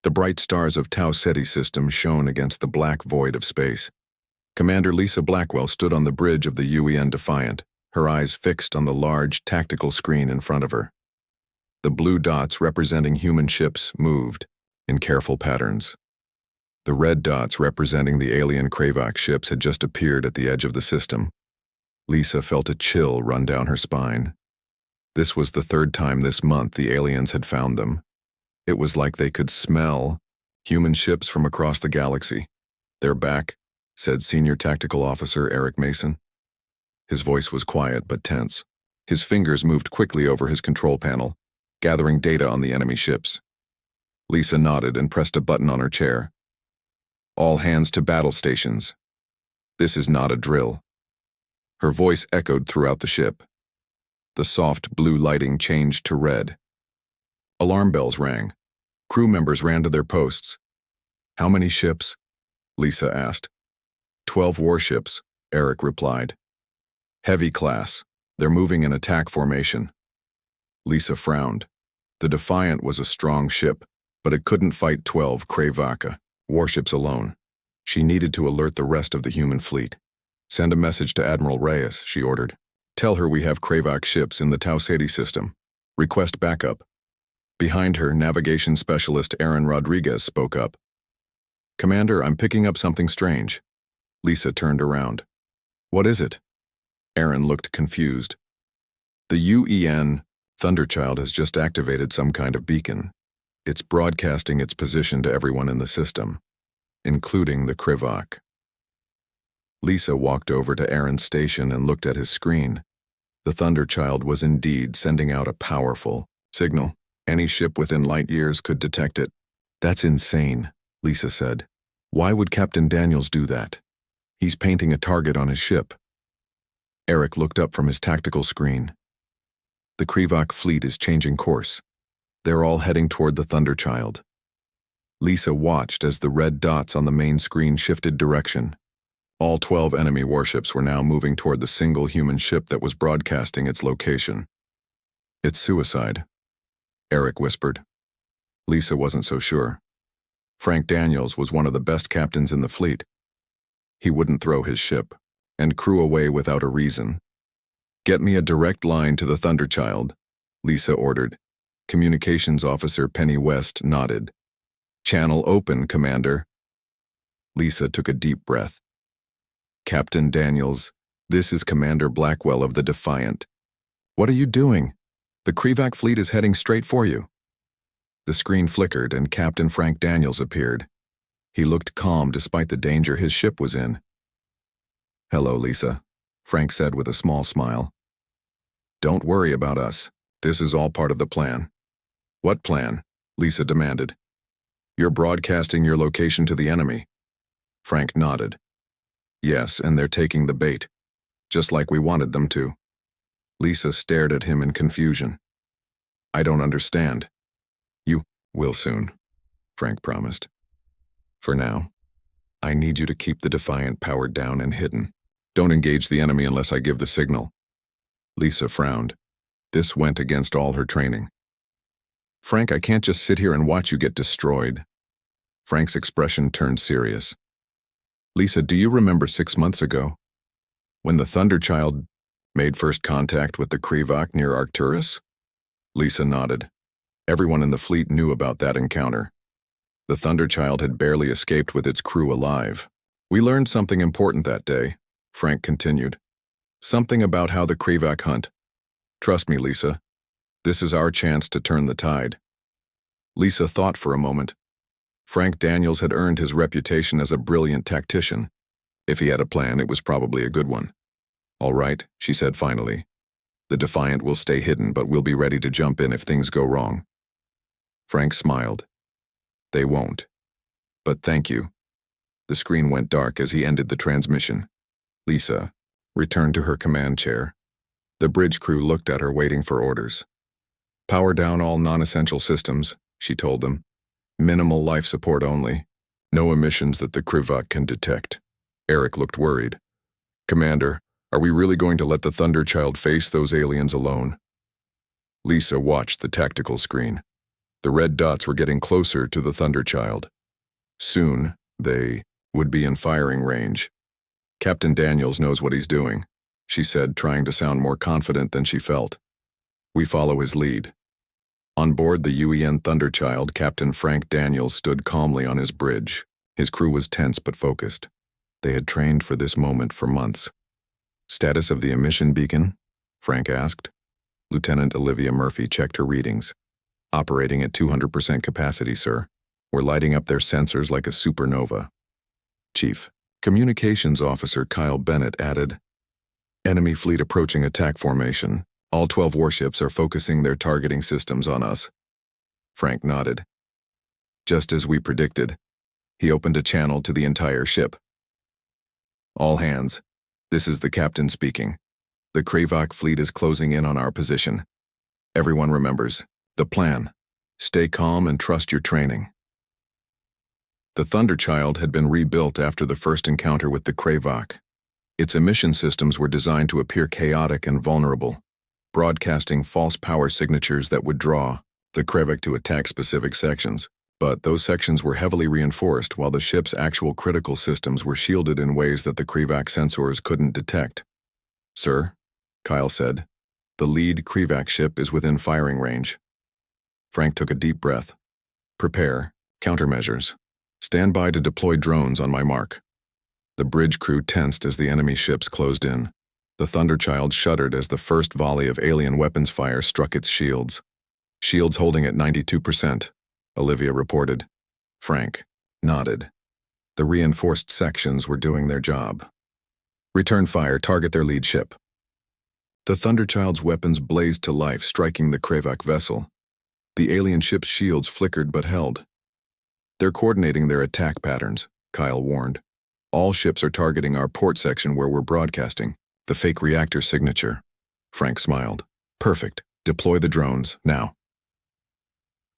The bright stars of Tau Ceti system shone against the black void of space. Commander Lisa Blackwell stood on the bridge of the UEN Defiant, her eyes fixed on the large, tactical screen in front of her. The blue dots representing human ships moved in careful patterns. The red dots representing the alien Kravak ships had just appeared at the edge of the system. Lisa felt a chill run down her spine. This was the third time this month the aliens had found them. It was like they could smell human ships from across the galaxy. "They're back," said Senior Tactical Officer Eric Mason. His voice was quiet but tense. His fingers moved quickly over his control panel, gathering data on the enemy ships. Lisa nodded and pressed a button on her chair. "All hands to battle stations. This is not a drill." Her voice echoed throughout the ship. The soft blue lighting changed to red. Alarm bells rang. Crew members ran to their posts. "How many ships?" Lisa asked. 12 warships, Eric replied. "Heavy class. They're moving in attack formation." Lisa frowned. The Defiant was a strong ship, but it couldn't fight 12 Kravaka warships alone. She needed to alert the rest of the human fleet. "Send a message to Admiral Reyes," she ordered. "Tell her we have Kravak ships in the Tau Ceti system. Request backup." Behind her, navigation specialist Aaron Rodriguez spoke up. "Commander, I'm picking up something strange." Lisa turned around. "What is it?" Aaron looked confused. "The UEN Thunderchild has just activated some kind of beacon. It's broadcasting its position to everyone in the system, including the Kravak." Lisa walked over to Aaron's station and looked at his screen. The Thunderchild was indeed sending out a powerful signal. Any ship within light years could detect it. "That's insane," Lisa said. "Why would Captain Daniels do that? He's painting a target on his ship." Eric looked up from his tactical screen. "The Kravak fleet is changing course. They're all heading toward the Thunderchild." Lisa watched as the red dots on the main screen shifted direction. All 12 enemy warships were now moving toward the single human ship that was broadcasting its location. "It's suicide," Eric whispered. Lisa wasn't so sure. Frank Daniels was one of the best captains in the fleet. He wouldn't throw his ship and crew away without a reason. "Get me a direct line to the Thunderchild," Lisa ordered. Communications Officer Penny West nodded. "Channel open, Commander." Lisa took a deep breath. "Captain Daniels, this is Commander Blackwell of the Defiant. What are you doing? The Kravak fleet is heading straight for you." The screen flickered and Captain Frank Daniels appeared. He looked calm despite the danger his ship was in. "Hello, Lisa," Frank said with a small smile. "Don't worry about us. This is all part of the plan." "What plan?" Lisa demanded. "You're broadcasting your location to the enemy." Frank nodded. "Yes, and they're taking the bait, just like we wanted them to." Lisa stared at him in confusion. "I don't understand." "You will soon," Frank promised. "For now, I need you to keep the Defiant powered down and hidden. Don't engage the enemy unless I give the signal." Lisa frowned. This went against all her training. "Frank, I can't just sit here and watch you get destroyed." Frank's expression turned serious. "Lisa, do you remember 6 months ago, when the Thunderchild made first contact with the Kravak near Arcturus?" Lisa nodded. Everyone in the fleet knew about that encounter. The Thunderchild had barely escaped with its crew alive. "We learned something important that day," Frank continued. "Something about how the Kravak hunt. Trust me, Lisa. This is our chance to turn the tide." Lisa thought for a moment. Frank Daniels had earned his reputation as a brilliant tactician. If he had a plan, it was probably a good one. "All right," she said finally. "The Defiant will stay hidden, but we'll be ready to jump in if things go wrong." Frank smiled. "They won't. But thank you." The screen went dark as he ended the transmission. Lisa returned to her command chair. The bridge crew looked at her, waiting for orders. "Power down all non-essential systems," she told them. "Minimal life support only. No emissions that the Kravak can detect." Eric looked worried. "Commander, are we really going to let the Thunderchild face those aliens alone?" Lisa watched the tactical screen. The red dots were getting closer to the Thunderchild. Soon, they would be in firing range. "Captain Daniels knows what he's doing," she said, trying to sound more confident than she felt. "We follow his lead." On board the UEN Thunderchild, Captain Frank Daniels stood calmly on his bridge. His crew was tense but focused. They had trained for this moment for months. "Status of the emission beacon?" Frank asked. Lieutenant Olivia Murphy checked her readings. "Operating at 200% capacity, sir. We're lighting up their sensors like a supernova." Chief Communications Officer Kyle Bennett added, "Enemy fleet approaching attack formation. All 12 warships are focusing their targeting systems on us." Frank nodded. "Just as we predicted." He opened a channel to the entire ship. "All hands. This is the captain speaking. The Kravak fleet is closing in on our position. Everyone remembers the plan. Stay calm and trust your training." The Thunderchild had been rebuilt after the first encounter with the Kravak. Its emission systems were designed to appear chaotic and vulnerable, broadcasting false power signatures that would draw the Kravak to attack specific sections. But those sections were heavily reinforced, while the ship's actual critical systems were shielded in ways that the Kravak sensors couldn't detect. "Sir," Kyle said, "the lead Kravak ship is within firing range." Frank took a deep breath. "Prepare countermeasures. Stand by to deploy drones on my mark." The bridge crew tensed as the enemy ships closed in. The Thunderchild shuddered as the first volley of alien weapons fire struck its shields. "Shields holding at 92%, Olivia reported. Frank nodded. The reinforced sections were doing their job. "Return fire, target their lead ship." The Thunderchild's weapons blazed to life, striking the Kravak vessel. The alien ship's shields flickered but held. "They're coordinating their attack patterns," Kyle warned. "All ships are targeting our port section where we're broadcasting. The fake reactor signature." Frank smiled. "Perfect. Deploy the drones, now."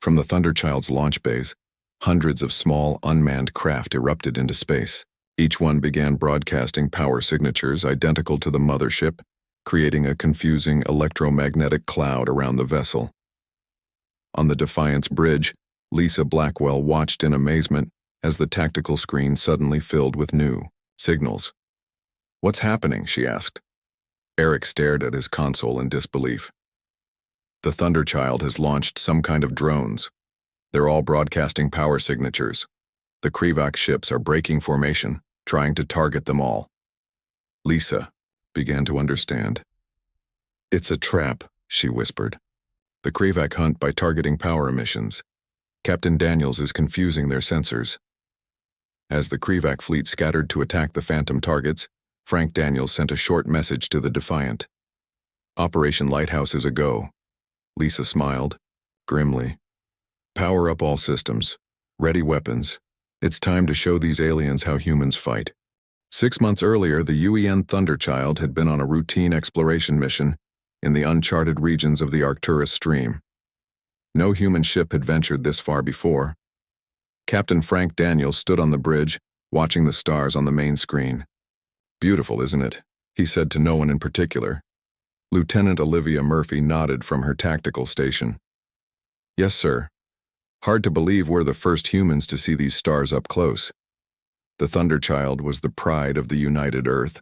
From the Thunderchild's launch base, hundreds of small, unmanned craft erupted into space. Each one began broadcasting power signatures identical to the mothership, creating a confusing electromagnetic cloud around the vessel. On the Defiance bridge, Lisa Blackwell watched in amazement as the tactical screen suddenly filled with new signals. "What's happening?" she asked. Eric stared at his console in disbelief. "The Thunderchild has launched some kind of drones. They're all broadcasting power signatures. The Kravak ships are breaking formation, trying to target them all." Lisa began to understand. "It's a trap," she whispered. "The Kravak hunt by targeting power emissions. Captain Daniels is confusing their sensors." As the Kravak fleet scattered to attack the phantom targets, Frank Daniels sent a short message to the Defiant. "Operation Lighthouse is a go." Lisa smiled, grimly. "Power up all systems. Ready weapons. It's time to show these aliens how humans fight." 6 months earlier, the UEN Thunderchild had been on a routine exploration mission in the uncharted regions of the Arcturus Stream. No human ship had ventured this far before. Captain Frank Daniels stood on the bridge, watching the stars on the main screen. "Beautiful, isn't it?" he said to no one in particular. Lieutenant Olivia Murphy nodded from her tactical station. "Yes, sir. Hard to believe we're the first humans to see these stars up close." The Thunderchild was the pride of the United Earth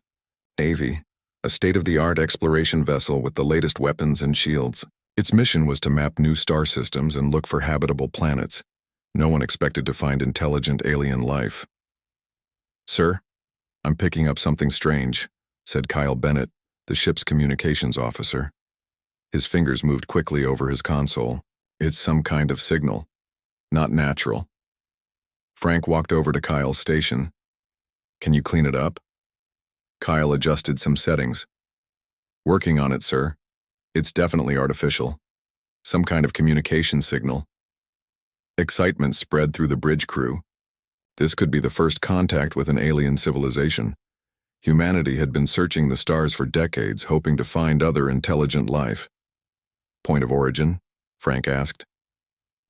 Navy, a state-of-the-art exploration vessel with the latest weapons and shields. Its mission was to map new star systems and look for habitable planets. No one expected to find intelligent alien life. "Sir, I'm picking up something strange," said Kyle Bennett, the ship's communications officer. His fingers moved quickly over his console. "It's some kind of signal. Not natural." Frank walked over to Kyle's station. "Can you clean it up?" Kyle adjusted some settings. "Working on it, sir. It's definitely artificial. Some kind of communication signal." Excitement spread through the bridge crew. This could be the first contact with an alien civilization. Humanity had been searching the stars for decades, hoping to find other intelligent life. "Point of origin?" Frank asked.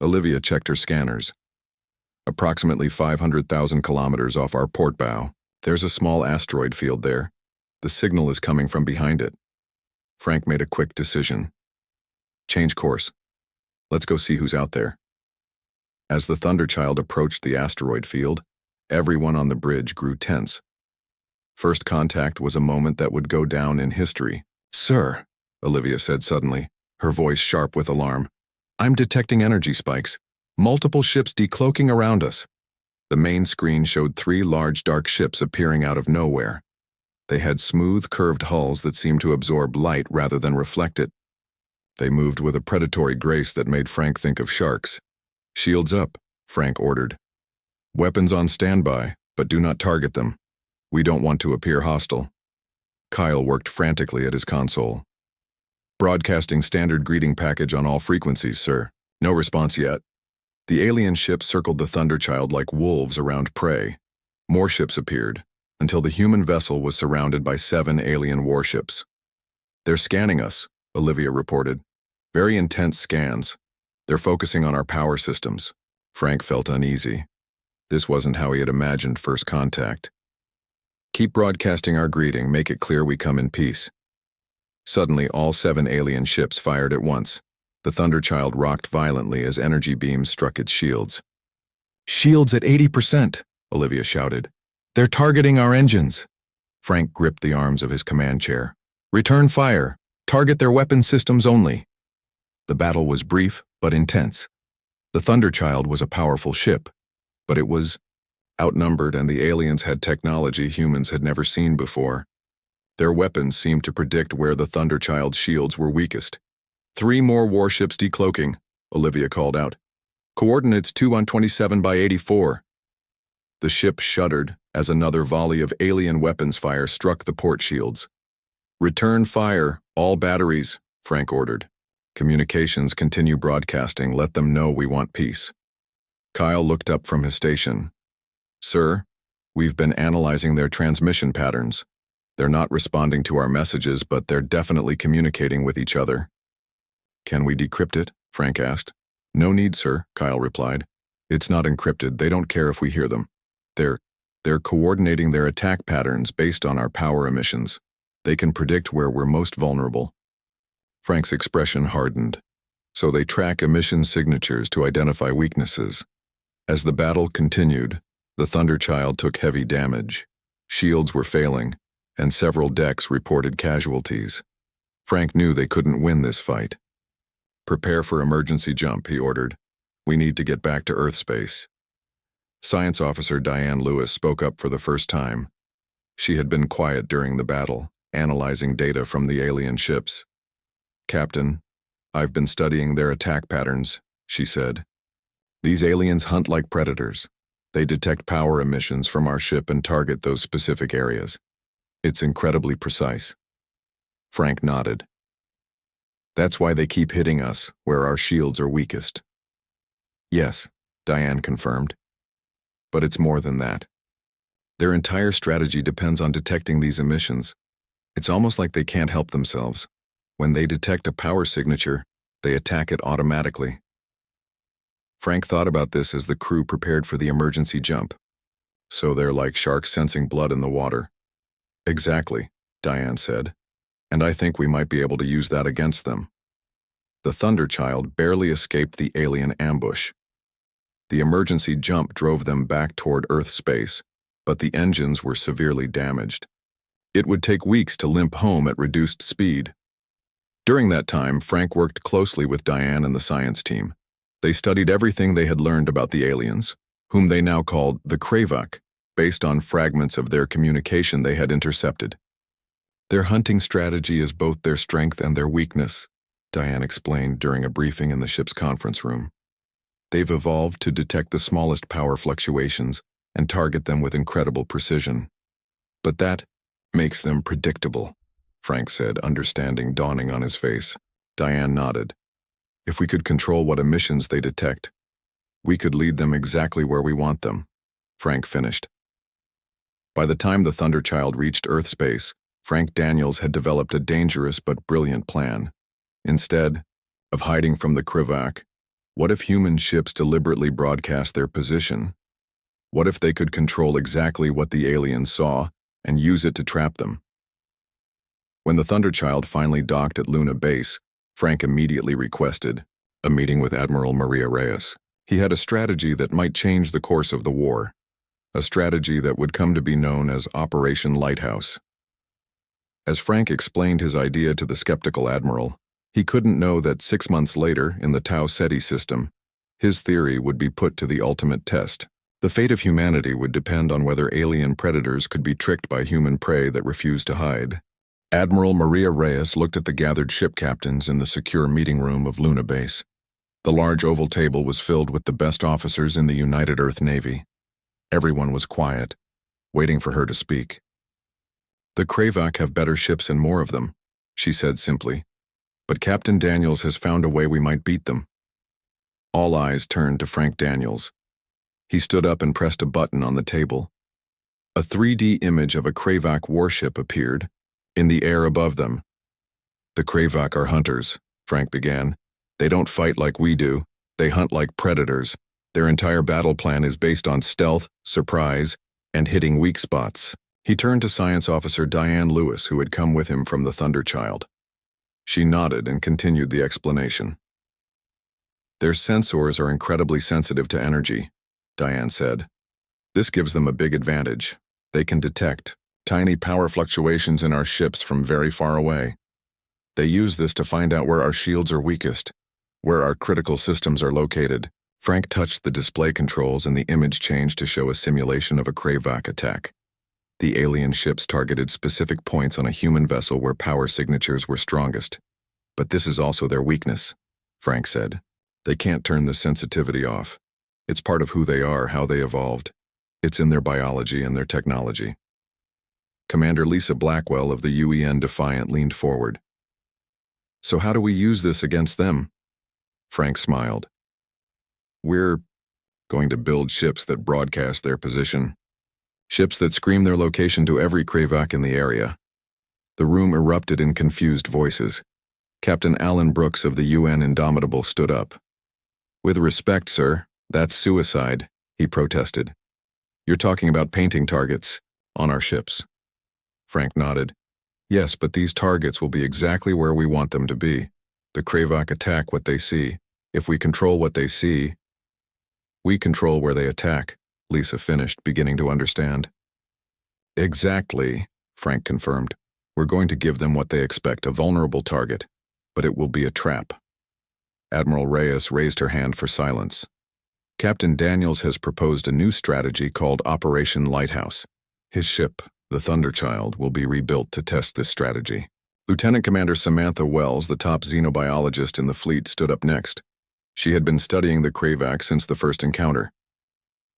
Olivia checked her scanners. "Approximately 500,000 kilometers off our port bow. There's a small asteroid field there. The signal is coming from behind it." Frank made a quick decision. "Change course. Let's go see who's out there." As the Thunderchild approached the asteroid field, everyone on the bridge grew tense. First contact was a moment that would go down in history. "Sir," Olivia said suddenly, her voice sharp with alarm, "I'm detecting energy spikes. Multiple ships decloaking around us." The main screen showed 3 large dark ships appearing out of nowhere. They had smooth, curved hulls that seemed to absorb light rather than reflect it. They moved with a predatory grace that made Frank think of sharks. "Shields up," Frank ordered. "Weapons on standby, but do not target them. We don't want to appear hostile." Kyle worked frantically at his console. "Broadcasting standard greeting package on all frequencies, sir. No response yet." The alien ships circled the Thunderchild like wolves around prey. More ships appeared, until the human vessel was surrounded by 7 alien warships. "They're scanning us," Olivia reported. "Very intense scans. They're focusing on our power systems." Frank felt uneasy. This wasn't how he had imagined first contact. "Keep broadcasting our greeting, make it clear we come in peace." Suddenly, all 7 alien ships fired at once. The Thunderchild rocked violently as energy beams struck its shields. "Shields at 80%, Olivia shouted. "They're targeting our engines." Frank gripped the arms of his command chair. "Return fire. Target their weapon systems only." The battle was brief but intense. The Thunderchild was a powerful ship, but it was outnumbered, and the aliens had technology humans had never seen before. Their weapons seemed to predict where the Thunderchild's shields were weakest. "3 more warships decloaking," Olivia called out. "Coordinates 2 on 27 by 84. The ship shuddered as another volley of alien weapons fire struck the port shields. "Return fire, all batteries," Frank ordered. "Communications continue broadcasting. Let them know we want peace." Kyle looked up from his station. "Sir, we've been analyzing their transmission patterns. They're not responding to our messages, but they're definitely communicating with each other." "Can we decrypt it?" Frank asked. "No need, sir," Kyle replied. "It's not encrypted. They don't care if we hear them. They're coordinating their attack patterns based on our power emissions. They can predict where we're most vulnerable." Frank's expression hardened. "So they track emission signatures to identify weaknesses." As the battle continued, the Thunderchild took heavy damage. Shields were failing, and several decks reported casualties. Frank knew they couldn't win this fight. "Prepare for emergency jump," he ordered. "We need to get back to Earth space." Science Officer Diane Lewis spoke up for the first time. She had been quiet during the battle, analyzing data from the alien ships. "Captain, I've been studying their attack patterns," she said. "These aliens hunt like predators. They detect power emissions from our ship and target those specific areas. It's incredibly precise." Frank nodded. "That's why they keep hitting us, where our shields are weakest." "Yes," Diane confirmed. "But it's more than that. Their entire strategy depends on detecting these emissions. It's almost like they can't help themselves. When they detect a power signature, they attack it automatically." Frank thought about this as the crew prepared for the emergency jump. "So they're like sharks sensing blood in the water." "Exactly," Diane said. "And I think we might be able to use that against them." The Thunderchild barely escaped the alien ambush. The emergency jump drove them back toward Earth space, but the engines were severely damaged. It would take weeks to limp home at reduced speed. During that time, Frank worked closely with Diane and the science team. They studied everything they had learned about the aliens, whom they now called the Kravak, based on fragments of their communication they had intercepted. "Their hunting strategy is both their strength and their weakness," Diane explained during a briefing in the ship's conference room. "They've evolved to detect the smallest power fluctuations and target them with incredible precision. But that makes them predictable," Frank said, understanding dawning on his face. Diane nodded. "If we could control what emissions they detect, we could lead them exactly where we want them," Frank finished. By the time the Thunderchild reached Earth space, Frank Daniels had developed a dangerous but brilliant plan. Instead of hiding from the Kravak, what if human ships deliberately broadcast their position? What if they could control exactly what the aliens saw and use it to trap them? When the Thunderchild finally docked at Luna Base, Frank immediately requested a meeting with Admiral Maria Reyes. He had a strategy that might change the course of the war, a strategy that would come to be known as Operation Lighthouse. As Frank explained his idea to the skeptical admiral, he couldn't know that 6 months later, in the Tau Ceti system, his theory would be put to the ultimate test. The fate of humanity would depend on whether alien predators could be tricked by human prey that refused to hide. Admiral Maria Reyes looked at the gathered ship captains in the secure meeting room of Luna Base. The large oval table was filled with the best officers in the United Earth Navy. Everyone was quiet, waiting for her to speak. "The Kravak have better ships and more of them," she said simply. "But Captain Daniels has found a way we might beat them." All eyes turned to Frank Daniels. He stood up and pressed a button on the table. A 3D image of a Kravak warship appeared, in the air above them. "The Kravak are hunters," Frank began. "They don't fight like we do. They hunt like predators. Their entire battle plan is based on stealth, surprise, and hitting weak spots." He turned to Science Officer Diane Lewis, who had come with him from the Thunderchild. She nodded and continued the explanation. "Their sensors are incredibly sensitive to energy," Diane said. "This gives them a big advantage. They can detect tiny power fluctuations in our ships from very far away. They use this to find out where our shields are weakest, where our critical systems are located." Frank touched the display controls and the image changed to show a simulation of a Kravak attack. The alien ships targeted specific points on a human vessel where power signatures were strongest. "But this is also their weakness," Frank said. "They can't turn the sensitivity off. It's part of who they are, how they evolved. It's in their biology and their technology." Commander Lisa Blackwell of the UEN Defiant leaned forward. "So how do we use this against them?" Frank smiled. "We're going to build ships that broadcast their position. Ships that scream their location to every Kravak in the area." The room erupted in confused voices. Captain Alan Brooks of the UN Indomitable stood up. "With respect, sir, that's suicide," he protested. "You're talking about painting targets on our ships." Frank nodded. "Yes, but these targets will be exactly where we want them to be. The Kravak attack what they see. If we control what they see, we control where they attack," Lisa finished, beginning to understand. "Exactly," Frank confirmed. "We're going to give them what they expect, a vulnerable target, but it will be a trap." Admiral Reyes raised her hand for silence. "Captain Daniels has proposed a new strategy called Operation Lighthouse. His ship, the Thunderchild, will be rebuilt to test this strategy." Lieutenant Commander Samantha Wells, the top xenobiologist in the fleet, stood up next. She had been studying the Kravak since the first encounter.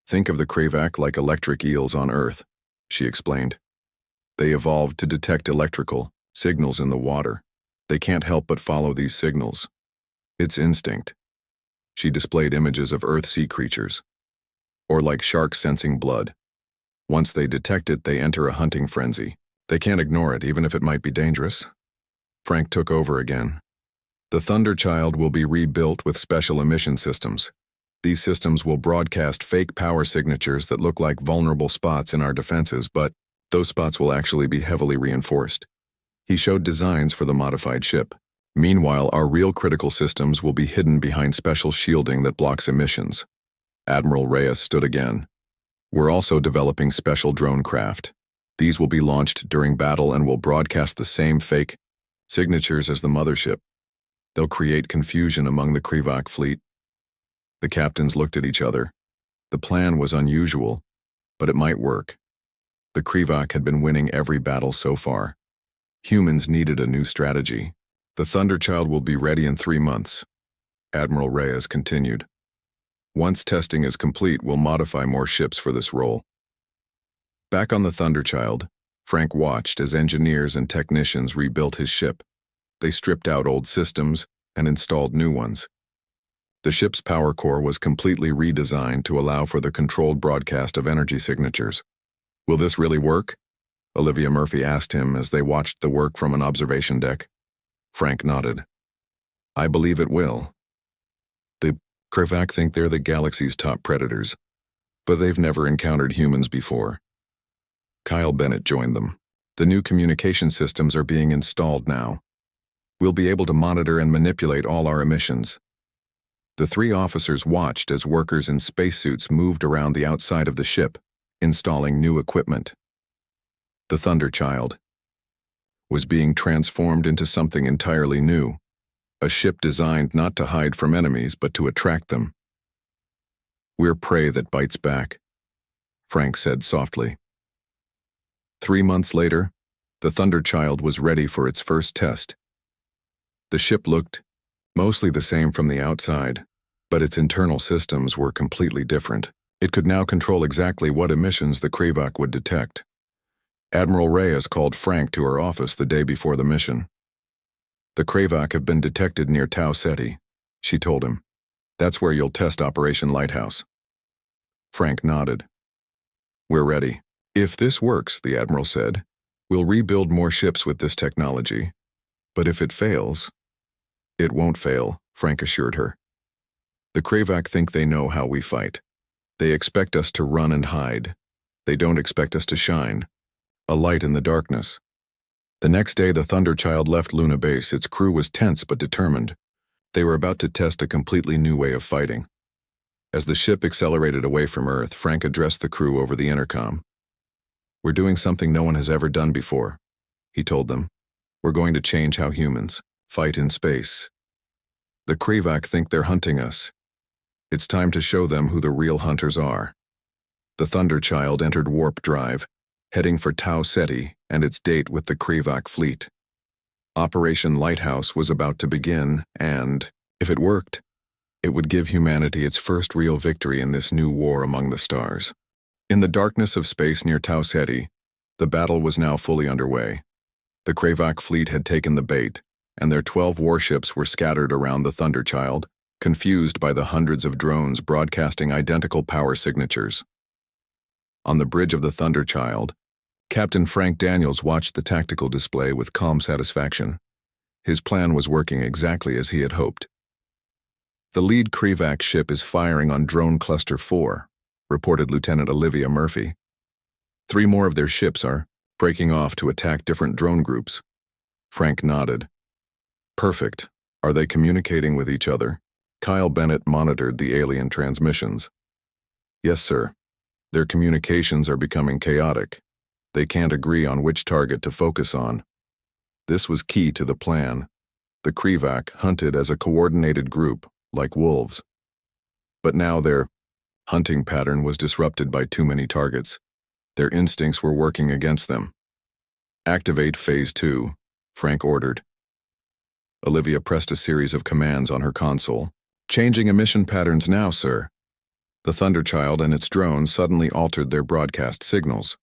"Think of the Kravak like electric eels on Earth," she explained. "They evolved to detect electrical signals in the water. They can't help but follow these signals. It's instinct." She displayed images of Earth sea creatures. "Or like sharks sensing blood. Once they detect it, they enter a hunting frenzy. They can't ignore it, even if it might be dangerous." Frank took over again. "The Thunderchild will be rebuilt with special emission systems. These systems will broadcast fake power signatures that look like vulnerable spots in our defenses, but those spots will actually be heavily reinforced." He showed designs for the modified ship. "Meanwhile, our real critical systems will be hidden behind special shielding that blocks emissions." Admiral Reyes stood again. "We're also developing special drone craft. These will be launched during battle and will broadcast the same fake signatures as the mothership. They'll create confusion among the Kravak fleet." The captains looked at each other. The plan was unusual, but it might work. The Kravak had been winning every battle so far. Humans needed a new strategy. "The Thunderchild will be ready in 3 months," Admiral Reyes continued. "Once testing is complete, we'll modify more ships for this role." Back on the Thunderchild, Frank watched as engineers and technicians rebuilt his ship. They stripped out old systems and installed new ones. The ship's power core was completely redesigned to allow for the controlled broadcast of energy signatures. "Will this really work?" Olivia Murphy asked him as they watched the work from an observation deck. Frank nodded. "I believe it will. The Kravak think they're the galaxy's top predators, but they've never encountered humans before." Kyle Bennett joined them. "The new communication systems are being installed now. We'll be able to monitor and manipulate all our emissions." The three officers watched as workers in spacesuits moved around the outside of the ship, installing new equipment. The Thunderchild was being transformed into something entirely new, a ship designed not to hide from enemies but to attract them. "We're prey that bites back," Frank said softly. 3 months later, the Thunderchild was ready for its first test. The ship looked mostly the same from the outside, but its internal systems were completely different. It could now control exactly what emissions the Krivak would detect. Admiral Reyes called Frank to her office the day before the mission. "The Krivak have been detected near Tau Ceti," she told him. "That's where you'll test Operation Lighthouse." Frank nodded. "We're ready. If this works," the Admiral said, "we'll rebuild more ships with this technology. But if it fails..." "It won't fail," Frank assured her. "The Krivak think they know how we fight. They expect us to run and hide. They don't expect us to shine. A light in the darkness." The next day, the Thunderchild left Luna Base. Its crew was tense but determined. They were about to test a completely new way of fighting. As the ship accelerated away from Earth, Frank addressed the crew over the intercom. "We're doing something no one has ever done before," he told them. "We're going to change how humans fight in space. The Krivak think they're hunting us. It's time to show them who the real hunters are." The Thunderchild entered warp drive, heading for Tau Ceti and its date with the Krivak fleet. Operation Lighthouse was about to begin, and, if it worked, it would give humanity its first real victory in this new war among the stars. In the darkness of space near Tau Ceti, the battle was now fully underway. The Krivak fleet had taken the bait, and their 12 warships were scattered around the Thunderchild, confused by the hundreds of drones broadcasting identical power signatures. On the bridge of the Thunderchild, Captain Frank Daniels watched the tactical display with calm satisfaction. His plan was working exactly as he had hoped. "The lead Krivak ship is firing on Drone Cluster 4, reported Lieutenant Olivia Murphy. 3 more of their ships are breaking off to attack different drone groups." Frank nodded. "Perfect. Are they communicating with each other?" Kyle Bennett monitored the alien transmissions. "Yes, sir. Their communications are becoming chaotic. They can't agree on which target to focus on." This was key to the plan. The Krivak hunted as a coordinated group, like wolves. But now their hunting pattern was disrupted by too many targets. Their instincts were working against them. "Activate Phase 2, Frank ordered. Olivia pressed a series of commands on her console. "Changing emission patterns now, sir." The Thunderchild and its drones suddenly altered their broadcast signals.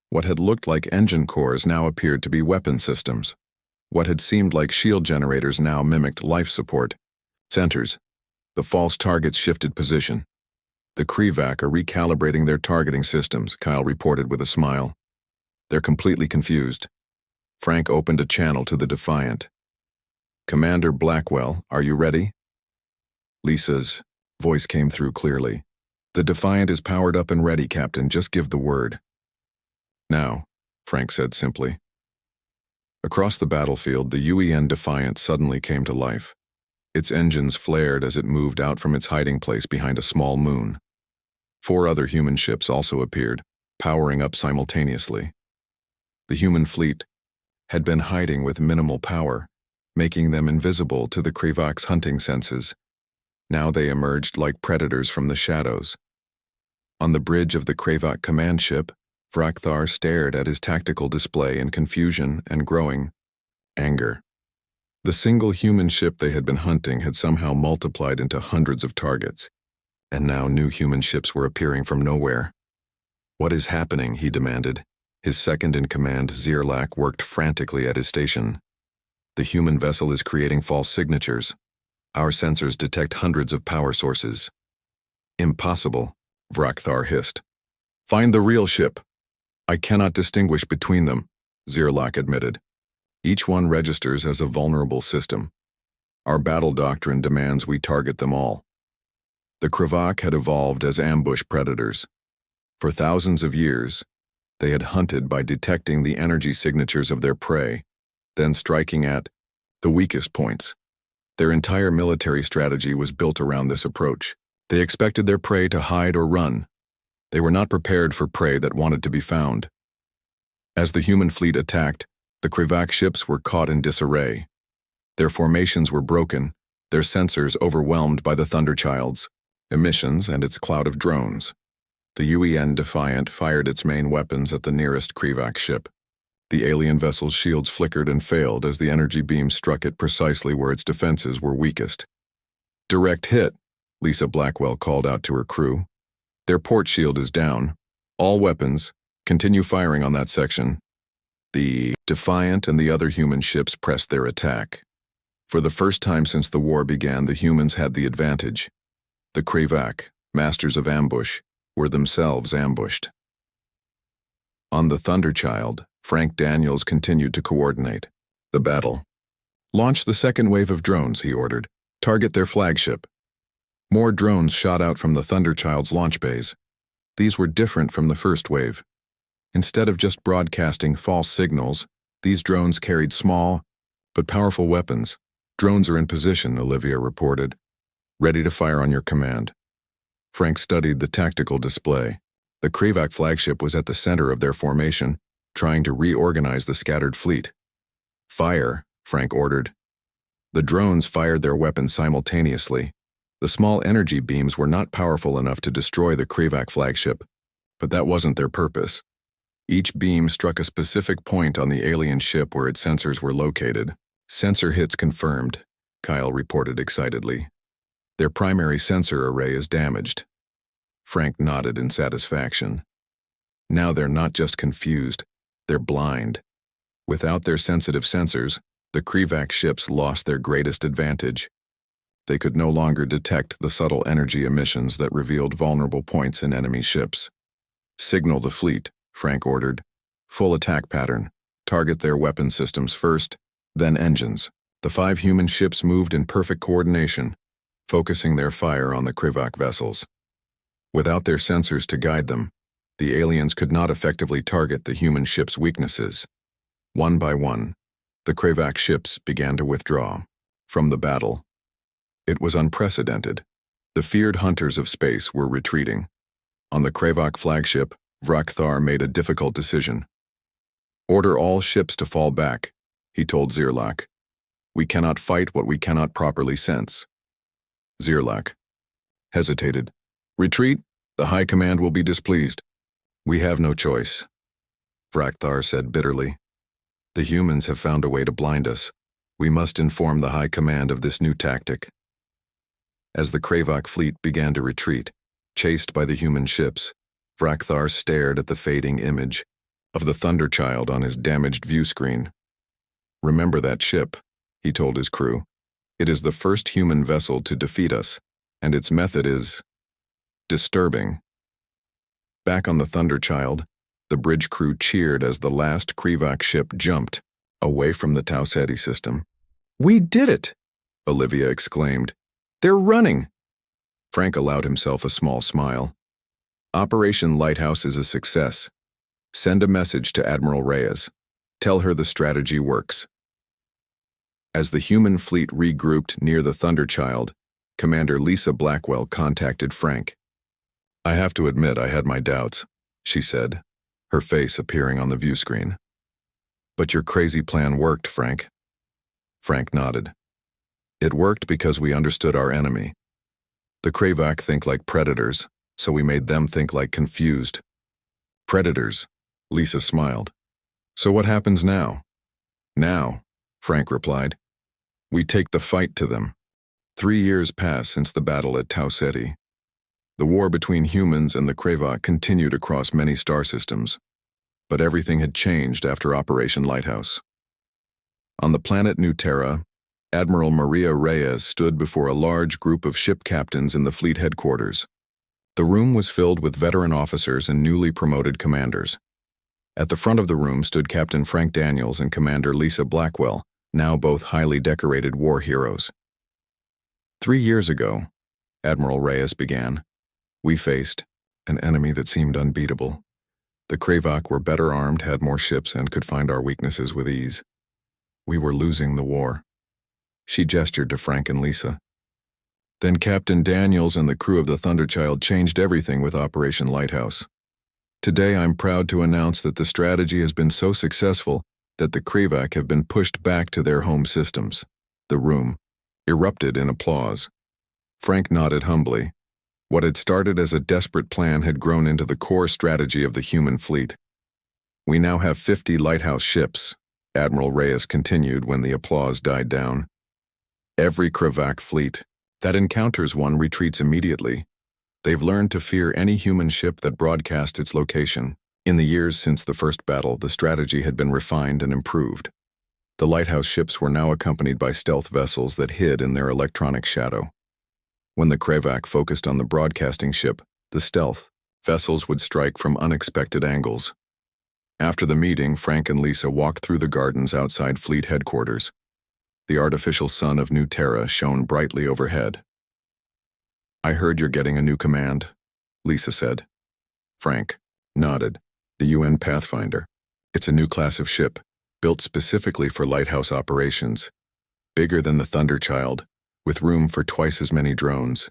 What had looked like engine cores now appeared to be weapon systems. What had seemed like shield generators now mimicked life support centers. The false targets shifted position. "The Krivak are recalibrating their targeting systems," Kyle reported with a smile. "They're completely confused." Frank opened a channel to the Defiant. "Commander Blackwell, are you ready?" Lisa's voice came through clearly. "The Defiant is powered up and ready, Captain. Just give the word." "Now," Frank said simply. Across the battlefield, the UEN Defiant suddenly came to life. Its engines flared as it moved out from its hiding place behind a small moon. 4 other human ships also appeared, powering up simultaneously. The human fleet had been hiding with minimal power, making them invisible to the Krivak's hunting senses. Now they emerged like predators from the shadows. On the bridge of the Krivak command ship, Vrakthar stared at his tactical display in confusion and growing anger. The single human ship they had been hunting had somehow multiplied into hundreds of targets, and now new human ships were appearing from nowhere. "What is happening?" he demanded. His second-in-command, Zirlak, worked frantically at his station. "The human vessel is creating false signatures. Our sensors detect hundreds of power sources." "Impossible," Vrakthar hissed. "Find the real ship." "I cannot distinguish between them," Zirlak admitted. "Each one registers as a vulnerable system. Our battle doctrine demands we target them all." The Krivak had evolved as ambush predators. For thousands of years, they had hunted by detecting the energy signatures of their prey, then striking at the weakest points. Their entire military strategy was built around this approach. They expected their prey to hide or run. They were not prepared for prey that wanted to be found. As the human fleet attacked, the Krivak ships were caught in disarray. Their formations were broken, their sensors overwhelmed by the Thunderchild's emissions and its cloud of drones. The UN Defiant fired its main weapons at the nearest Krivak ship. The alien vessel's shields flickered and failed as the energy beam struck it precisely where its defenses were weakest. "Direct hit," Lisa Blackwell called out to her crew. "Their port shield is down. All weapons, continue firing on that section." The Defiant and the other human ships pressed their attack. For the first time since the war began, the humans had the advantage. The Krivak, masters of ambush, were themselves ambushed. On the Thunderchild, Frank Daniels continued to coordinate the battle. "Launch the second wave of drones," he ordered. "Target their flagship." More drones shot out from the Thunderchild's launch bays. These were different from the first wave. Instead of just broadcasting false signals, these drones carried small but powerful weapons. "Drones are in position," Olivia reported. "Ready to fire on your command." Frank studied the tactical display. The Krivak flagship was at the center of their formation, trying to reorganize the scattered fleet. "Fire," Frank ordered. The drones fired their weapons simultaneously. The small energy beams were not powerful enough to destroy the Krivak flagship, but that wasn't their purpose. Each beam struck a specific point on the alien ship where its sensors were located. "Sensor hits confirmed," Kyle reported excitedly. "Their primary sensor array is damaged." Frank nodded in satisfaction. Now they're not just confused, they're blind. Without their sensitive sensors, the Krivak ships lost their greatest advantage. They could no longer detect the subtle energy emissions that revealed vulnerable points in enemy ships. "Signal the fleet," Frank ordered. "Full attack pattern. Target their weapon systems first, then engines." The 5 human ships moved in perfect coordination, focusing their fire on the Krivak vessels. Without their sensors to guide them, the aliens could not effectively target the human ships' weaknesses. One by one, the Krivak ships began to withdraw from the battle. It was unprecedented. The feared hunters of space were retreating. On the Krivak flagship, Vrakthar made a difficult decision. "Order all ships to fall back," he told Zirlak. "We cannot fight what we cannot properly sense." Zirlak hesitated. "Retreat? The High Command will be displeased." "We have no choice," Vrakthar said bitterly. "The humans have found a way to blind us. We must inform the High Command of this new tactic." As the Krivak fleet began to retreat, chased by the human ships, Vrakthar stared at the fading image of the Thunderchild on his damaged view screen. "Remember that ship," he told his crew. "It is the first human vessel to defeat us, and its method is disturbing." Back on the Thunderchild, the bridge crew cheered as the last Krivak ship jumped away from the Tau Ceti system. "We did it!" Olivia exclaimed. "They're running!" Frank allowed himself a small smile. "Operation Lighthouse is a success. Send a message to Admiral Reyes. Tell her the strategy works." As the human fleet regrouped near the Thunderchild, Commander Lisa Blackwell contacted Frank. "I have to admit I had my doubts," she said, her face appearing on the view screen. "But your crazy plan worked, Frank." Frank nodded. "It worked because we understood our enemy. The Krivak think like predators, so we made them think like confused." "Predators," Lisa smiled. "So what happens now?" "Now," Frank replied, "we take the fight to them." 3 years passed since the battle at Tau Ceti. The war between humans and the Krivak continued across many star systems, but everything had changed after Operation Lighthouse. On the planet New Terra, Admiral Maria Reyes stood before a large group of ship captains in the fleet headquarters. The room was filled with veteran officers and newly promoted commanders. At the front of the room stood Captain Frank Daniels and Commander Lisa Blackwell, now both highly decorated war heroes. 3 years ago, Admiral Reyes began, we faced an enemy that seemed unbeatable. The Krivak were better armed, had more ships, and could find our weaknesses with ease. We were losing the war. She gestured to Frank and Lisa. Then Captain Daniels and the crew of the Thunderchild changed everything with Operation Lighthouse. Today I'm proud to announce that the strategy has been so successful that the Krivak have been pushed back to their home systems. The room erupted in applause. Frank nodded humbly. What had started as a desperate plan had grown into the core strategy of the human fleet. We now have 50 lighthouse ships, Admiral Reyes continued when the applause died down. Every Krivak fleet that encounters one retreats immediately. They've learned to fear any human ship that broadcasts its location. In the years since the first battle, the strategy had been refined and improved. The lighthouse ships were now accompanied by stealth vessels that hid in their electronic shadow. When the Krivak focused on the broadcasting ship, the stealth vessels would strike from unexpected angles. After the meeting, Frank and Lisa walked through the gardens outside fleet headquarters. The artificial sun of New Terra shone brightly overhead. I heard you're getting a new command, Lisa said. Frank nodded. The UN Pathfinder. It's a new class of ship, built specifically for lighthouse operations. Bigger than the Thunderchild, with room for twice as many drones.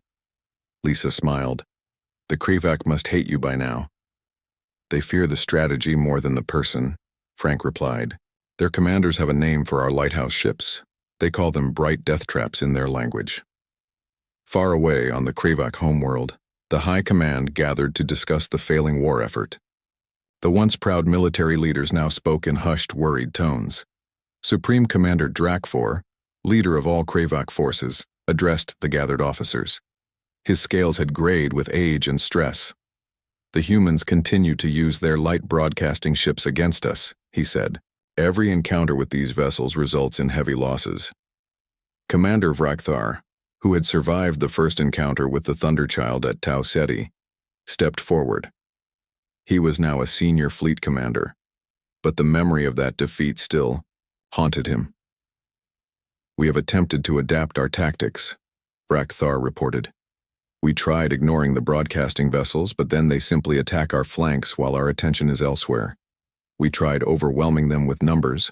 Lisa smiled. The Krivak must hate you by now. They fear the strategy more than the person, Frank replied. Their commanders have a name for our lighthouse ships. They call them bright death traps in their language. Far away on the Krivak homeworld, the High Command gathered to discuss the failing war effort. The once proud military leaders now spoke in hushed, worried tones. Supreme Commander Drakfor, leader of all Krivak forces, addressed the gathered officers. His scales had grayed with age and stress. The humans continue to use their light broadcasting ships against us, he said. Every encounter with these vessels results in heavy losses. Commander Vrakthar, who had survived the first encounter with the Thunderchild at Tau Ceti, stepped forward. He was now a senior fleet commander, but the memory of that defeat still haunted him. We have attempted to adapt our tactics, Vrakthar reported. We tried ignoring the broadcasting vessels, but then they simply attack our flanks while our attention is elsewhere. We tried overwhelming them with numbers,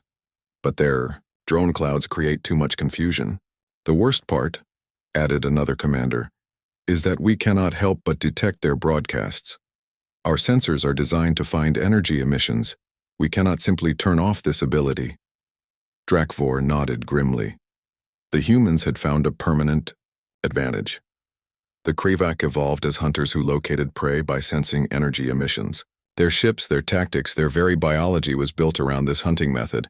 but their drone clouds create too much confusion. The worst part, added another commander, is that we cannot help but detect their broadcasts. Our sensors are designed to find energy emissions. We cannot simply turn off this ability. Drakfor nodded grimly. The humans had found a permanent advantage. The Krivak evolved as hunters who located prey by sensing energy emissions. Their ships, their tactics, their very biology was built around this hunting method.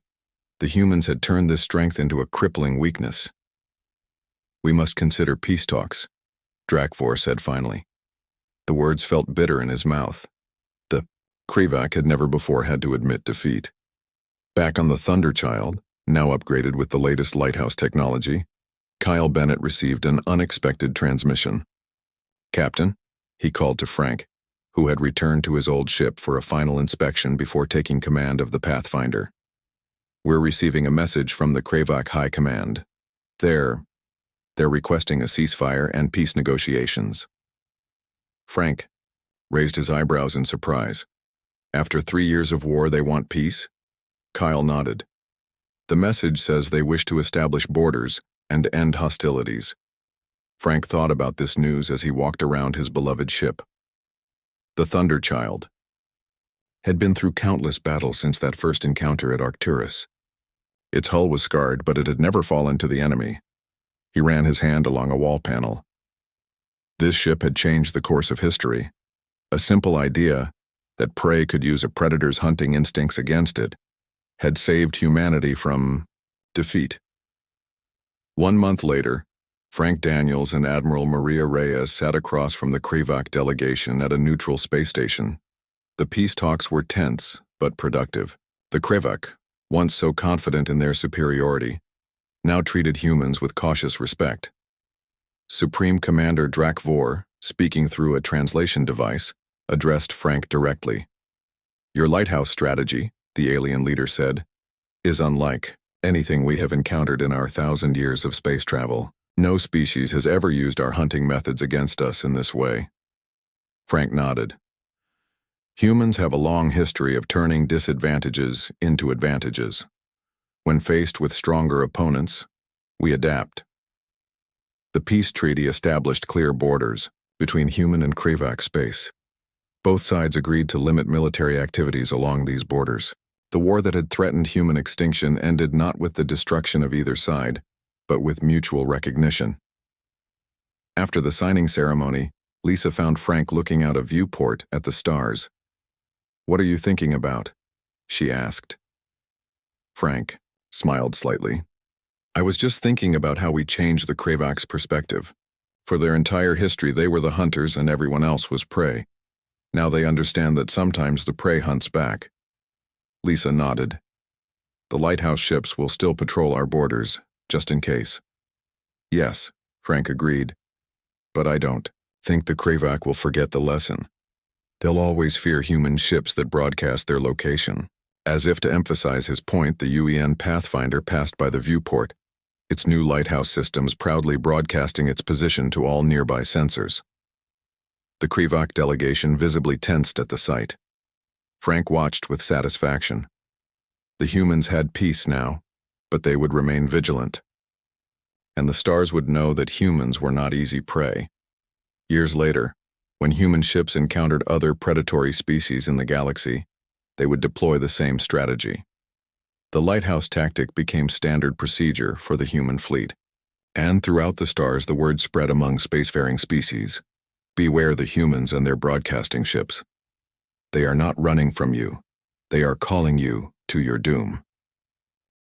The humans had turned this strength into a crippling weakness. We must consider peace talks, Drakfor said finally. The words felt bitter in his mouth. The Krivak had never before had to admit defeat. Back on the Thunderchild, now upgraded with the latest lighthouse technology, Kyle Bennett received an unexpected transmission. Captain, he called to Frank, who had returned to his old ship for a final inspection before taking command of the Pathfinder. We're receiving a message from the Krivak High Command. They're requesting a ceasefire and peace negotiations. Frank raised his eyebrows in surprise. After 3 years of war, they want peace? Kyle nodded. The message says they wish to establish borders and end hostilities. Frank thought about this news as he walked around his beloved ship. The Thunderchild had been through countless battles since that first encounter at Arcturus. Its hull was scarred, but it had never fallen to the enemy. He ran his hand along a wall panel. This ship had changed the course of history. A simple idea that prey could use a predator's hunting instincts against it had saved humanity from defeat. 1 month later, Frank Daniels and Admiral Maria Reyes sat across from the Krivak delegation at a neutral space station. The peace talks were tense, but productive. The Krivak, once so confident in their superiority, now treated humans with cautious respect. Supreme Commander Drakfor, speaking through a translation device, addressed Frank directly. Your lighthouse strategy, the alien leader said, is unlike anything we have encountered in our 1,000 years of space travel. No species has ever used our hunting methods against us in this way. Frank nodded. Humans have a long history of turning disadvantages into advantages. When faced with stronger opponents, We adapt. The peace treaty established clear borders between human and Krivak space. Both sides agreed to limit military activities along these borders. The war that had threatened human extinction ended not with the destruction of either side, but with mutual recognition. After the signing ceremony, Lisa found Frank looking out a viewport at the stars. "What are you thinking about?" she asked. Frank smiled slightly. "I was just thinking about how we changed the Kravak's perspective. For their entire history, they were the hunters and everyone else was prey. Now they understand that sometimes the prey hunts back." Lisa nodded. "The lighthouse ships will still patrol our borders, just in case." "Yes," Frank agreed. "But I don't think the Kravak will forget the lesson. They'll always fear human ships that broadcast their location." As if to emphasize his point, the UEN Pathfinder passed by the viewport, its new lighthouse systems proudly broadcasting its position to all nearby sensors. The Krivak delegation visibly tensed at the sight. Frank watched with satisfaction. The humans had peace now, but they would remain vigilant. And the stars would know that humans were not easy prey. Years later, when human ships encountered other predatory species in the galaxy, they would deploy the same strategy. The lighthouse tactic became standard procedure for the human fleet. And throughout the stars, the word spread among spacefaring species. Beware the humans and their broadcasting ships. They are not running from you. They are calling you to your doom.